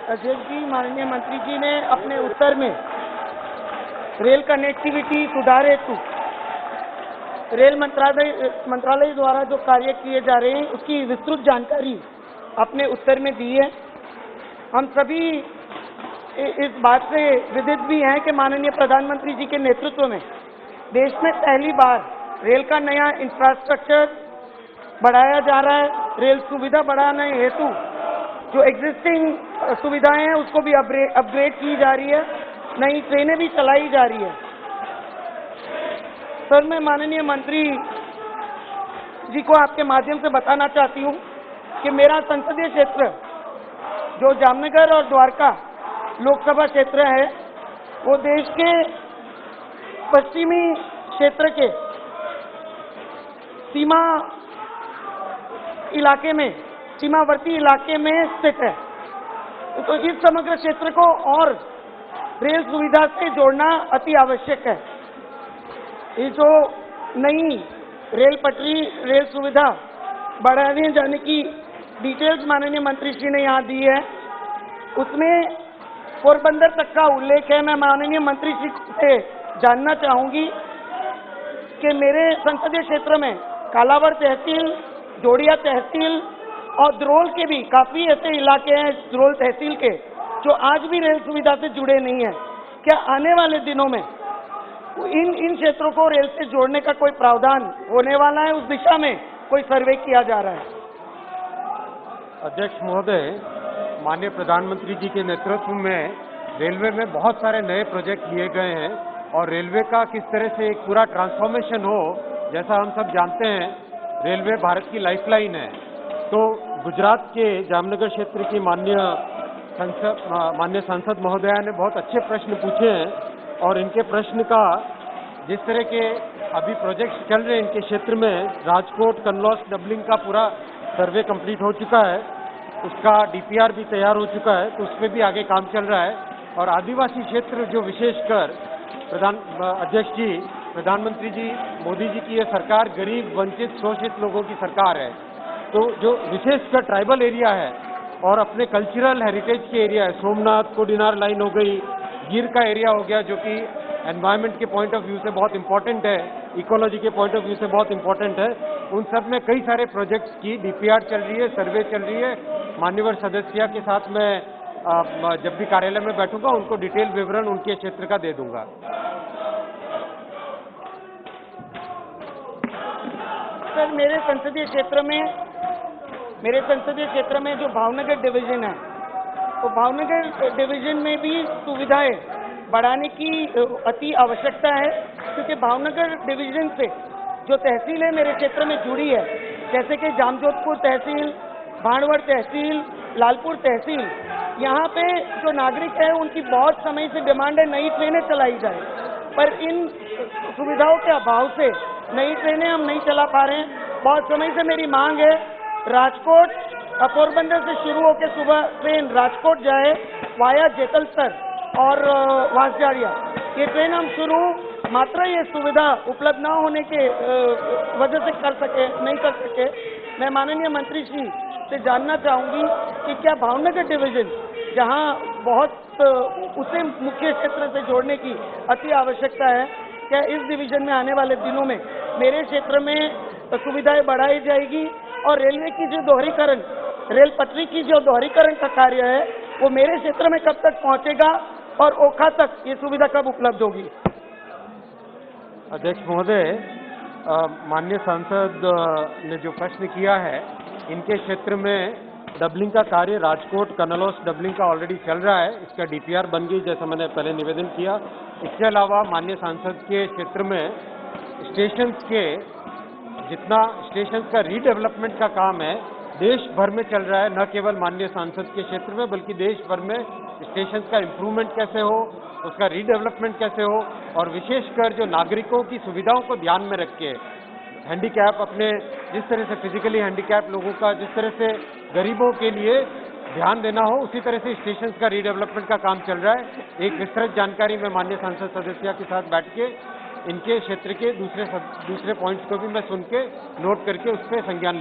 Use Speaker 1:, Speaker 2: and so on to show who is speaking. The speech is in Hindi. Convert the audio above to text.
Speaker 1: अध्यक्ष जी, माननीय मंत्री जी ने अपने उत्तर में रेल कनेक्टिविटी सुधार हेतु रेल मंत्रालय द्वारा जो कार्य किए जा रहे हैं उसकी विस्तृत जानकारी अपने उत्तर में दी है। हम सभी इस बात से विदित भी हैं कि माननीय प्रधानमंत्री जी के नेतृत्व में देश में पहली बार रेल का नया इंफ्रास्ट्रक्चर बढ़ाया जा रहा है। रेल सुविधा बढ़ाने हेतु जो एग्जिस्टिंग सुविधाएं हैं उसको भी अपग्रेड की जा रही है, नई ट्रेनें भी चलाई जा रही है। सर, मैं माननीय मंत्री जी को आपके माध्यम से बताना चाहती हूं कि मेरा संसदीय क्षेत्र जो जामनगर और द्वारका लोकसभा क्षेत्र है वो देश के पश्चिमी क्षेत्र के सीमावर्ती इलाके में स्थित है। तो इस समग्र क्षेत्र को और रेल सुविधा से जोड़ना अति आवश्यक है। ये जो नई रेल पटरी, रेल सुविधा बढ़ाने जाने की डिटेल्स माननीय मंत्री श्री ने यहाँ दी है, उसमें पोरबंदर तक का उल्लेख है। मैं माननीय मंत्री श्री से जानना चाहूंगी कि मेरे संसदीय क्षेत्र में कालावर तहसील, जोड़िया तहसील और द्रोल के भी काफी ऐसे इलाके हैं द्रोल तहसील के जो आज भी रेल सुविधा से जुड़े नहीं हैं। क्या आने वाले दिनों में इन क्षेत्रों को रेल से जोड़ने का कोई प्रावधान होने वाला है? उस दिशा में कोई सर्वे किया जा रहा है?
Speaker 2: अध्यक्ष महोदय, माननीय प्रधानमंत्री जी के नेतृत्व में रेलवे में बहुत सारे नए प्रोजेक्ट लिए गए हैं और रेलवे का किस तरह से एक पूरा ट्रांसफॉर्मेशन हो, जैसा हम सब जानते हैं रेलवे भारत की लाइफलाइन है। तो गुजरात के जामनगर क्षेत्र की माननीय सांसद महोदया ने बहुत अच्छे प्रश्न पूछे हैं और इनके प्रश्न का जिस तरह के अभी प्रोजेक्ट्स चल रहे हैं इनके क्षेत्र में, राजकोट कन्नौज डबलिंग का पूरा सर्वे कंप्लीट हो चुका है, उसका डीपीआर भी तैयार हो चुका है, तो उस पर भी आगे काम चल रहा है। और आदिवासी क्षेत्र जो विशेषकर अध्यक्ष जी, प्रधानमंत्री जी मोदी जी की ये सरकार गरीब, वंचित, शोषित लोगों की सरकार है। तो जो विशेषकर ट्राइबल एरिया है और अपने कल्चरल हेरिटेज के एरिया है, सोमनाथ कोडिनार लाइन हो गई, गिर का एरिया हो गया जो कि एनवायरनमेंट के पॉइंट ऑफ व्यू से बहुत इंपॉर्टेंट है, इकोलॉजी के पॉइंट ऑफ व्यू से बहुत इंपॉर्टेंट है, उन सब में कई सारे प्रोजेक्ट्स की डीपीआर चल रही है, सर्वे चल रही है। मान्यवर सदस्य के साथ मैं जब भी कार्यालय में बैठूंगा उनको डिटेल विवरण उनके क्षेत्र का दे दूंगा।
Speaker 1: सर, मेरे संसदीय क्षेत्र में जो भावनगर डिवीजन है, तो भावनगर डिवीजन में भी सुविधाएं बढ़ाने की अति आवश्यकता है, क्योंकि भावनगर डिवीजन से जो तहसीलें मेरे क्षेत्र में जुड़ी है, जैसे कि जामजोधपुर तहसील, भाणवड़ तहसील, लालपुर तहसील, यहाँ पे जो नागरिक है उनकी बहुत समय से डिमांड है नई ट्रेनें चलाई जाए, पर इन सुविधाओं के अभाव से नई ट्रेनें हम नहीं चला पा रहे हैं। बहुत समय से मेरी मांग है राजकोट पोरबंदर से शुरू होकर सुबह ट्रेन राजकोट जाए वाया जेतलसर और वांसजाड़िया, ये ट्रेन हम शुरू, मात्र ये सुविधा उपलब्ध न होने के वजह से नहीं कर सके। मैं माननीय मंत्री श्री से जानना चाहूंगी कि क्या भावनगर डिवीजन, जहां बहुत उसे मुख्य क्षेत्र से जोड़ने की अति आवश्यकता है, क्या इस डिवीजन में आने वाले दिनों में मेरे क्षेत्र में सुविधाएं बढ़ाई जाएगी और रेलवे की जो दोहरीकरण, रेल पटरी की जो दोहरीकरण का कार्य है वो मेरे क्षेत्र में कब तक पहुंचेगा और ओखा तक ये सुविधा कब उपलब्ध होगी?
Speaker 2: अध्यक्ष महोदय, माननीय सांसद ने जो प्रश्न किया है, इनके क्षेत्र में डबलिंग का कार्य राजकोट कन्नौज डबलिंग का ऑलरेडी चल रहा है, इसका डीपीआर बन गई जैसा मैंने पहले निवेदन किया। इसके अलावा माननीय सांसद के क्षेत्र में स्टेशंस के जितना स्टेशंस का रीडेवलपमेंट का काम है देश भर में चल रहा है, न केवल माननीय सांसद के क्षेत्र में बल्कि देश भर में स्टेशंस का इम्प्रूवमेंट कैसे हो, उसका रीडेवलपमेंट कैसे हो, और विशेषकर जो नागरिकों की सुविधाओं को ध्यान में रख के हैंडीकैप, अपने जिस तरह से फिजिकली हैंडीकैप लोगों का जिस तरह से गरीबों के लिए ध्यान देना हो, उसी तरह से स्टेशंस का रीडेवलपमेंट का काम चल रहा है। एक विस्तृत जानकारी मैं माननीय सांसद सदस्य के साथ बैठ के इनके क्षेत्र के दूसरे पॉइंट्स को भी मैं सुन के नोट करके उस पर संज्ञान